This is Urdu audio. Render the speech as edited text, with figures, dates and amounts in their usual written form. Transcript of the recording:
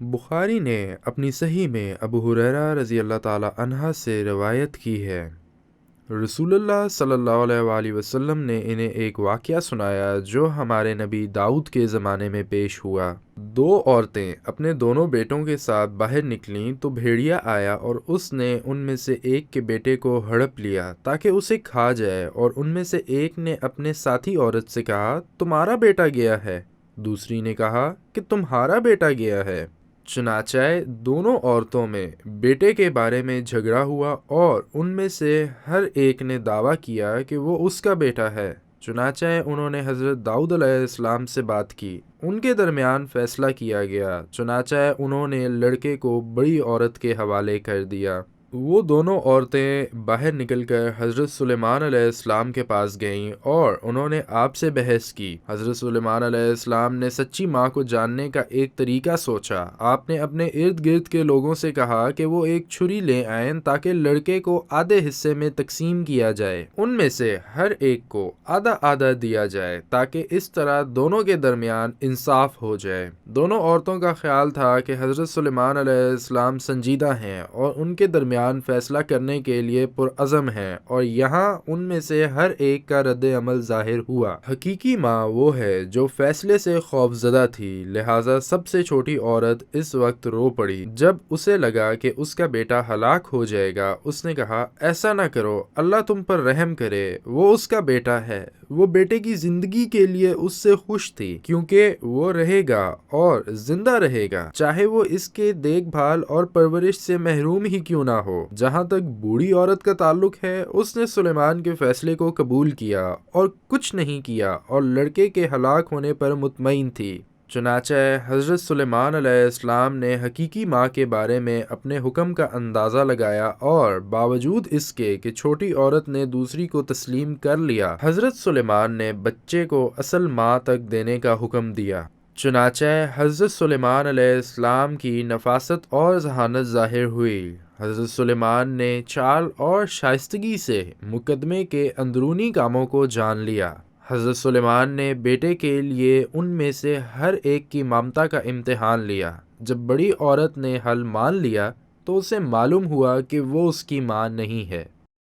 بخاری نے اپنی صحیح میں ابو ہریرہ رضی اللہ تعالیٰ عنہ سے روایت کی ہے، رسول اللہ صلی اللہ علیہ وآلہ وسلم نے انہیں ایک واقعہ سنایا جو ہمارے نبی داؤد کے زمانے میں پیش ہوا۔ دو عورتیں اپنے دونوں بیٹوں کے ساتھ باہر نکلیں تو بھیڑیا آیا اور اس نے ان میں سے ایک کے بیٹے کو ہڑپ لیا تاکہ اسے کھا جائے، اور ان میں سے ایک نے اپنے ساتھی عورت سے کہا، تمہارا بیٹا گیا ہے۔ دوسری نے کہا کہ تمہارا بیٹا گیا ہے۔ چنانچہ دونوں عورتوں میں بیٹے کے بارے میں جھگڑا ہوا اور ان میں سے ہر ایک نے دعویٰ کیا کہ وہ اس کا بیٹا ہے۔ چنانچہ انہوں نے حضرت داؤد علیہ السلام سے بات کی، ان کے درمیان فیصلہ کیا گیا۔ چنانچہ انہوں نے لڑکے کو بڑی عورت کے حوالے کر دیا۔ وہ دونوں عورتیں باہر نکل کر حضرت سلیمان علیہ السلام کے پاس گئیں اور انہوں نے آپ سے بحث کی۔ حضرت سلیمان علیہ السلام نے سچی ماں کو جاننے کا ایک طریقہ سوچا۔ آپ نے اپنے ارد گرد کے لوگوں سے کہا کہ وہ ایک چھری لے آئیں تاکہ لڑکے کو آدھے حصے میں تقسیم کیا جائے، ان میں سے ہر ایک کو آدھا آدھا دیا جائے تاکہ اس طرح دونوں کے درمیان انصاف ہو جائے۔ دونوں عورتوں کا خیال تھا کہ حضرت سلیمان علیہ السلام سنجیدہ ہیں اور ان کے درمیان فیصلہ کرنے کے لیے پرعزم ہیں، اور یہاں ان میں سے ہر ایک کا رد عمل ظاہر ہوا۔ حقیقی ماں وہ ہے جو فیصلے سے خوف زدہ تھی، لہٰذا سب سے چھوٹی عورت اس وقت رو پڑی۔ جب اسے لگا کہ اس کا بیٹا ہلاک ہو جائے گا، اس نے کہا، ایسا نہ کرو، اللہ تم پر رحم کرے، وہ اس کا بیٹا ہے۔ وہ بیٹے کی زندگی کے لیے اس سے خوش تھی کیونکہ وہ رہے گا اور زندہ رہے گا، چاہے وہ اس کے دیکھ بھال اور پرورش سے محروم ہی کیوں نہ ہو۔ جہاں تک بوڑھی عورت کا تعلق ہے، اس نے سلیمان کے فیصلے کو قبول کیا اور کچھ نہیں کیا اور لڑکے کے ہلاک ہونے پر مطمئن تھی۔ چنانچہ حضرت سلیمان علیہ السلام نے حقیقی ماں کے بارے میں اپنے حکم کا اندازہ لگایا، اور باوجود اس کے کہ چھوٹی عورت نے دوسری کو تسلیم کر لیا، حضرت سلیمان نے بچے کو اصل ماں تک دینے کا حکم دیا۔ چنانچہ حضرت سلیمان علیہ السلام کی نفاست اور ذہانت ظاہر ہوئی۔ حضرت سلیمان نے چال اور شائستگی سے مقدمے کے اندرونی کاموں کو جان لیا۔ حضرت سلیمان نے بیٹے کے لیے ان میں سے ہر ایک کی ممتا کا امتحان لیا۔ جب بڑی عورت نے حل مان لیا تو اسے معلوم ہوا کہ وہ اس کی ماں نہیں ہے۔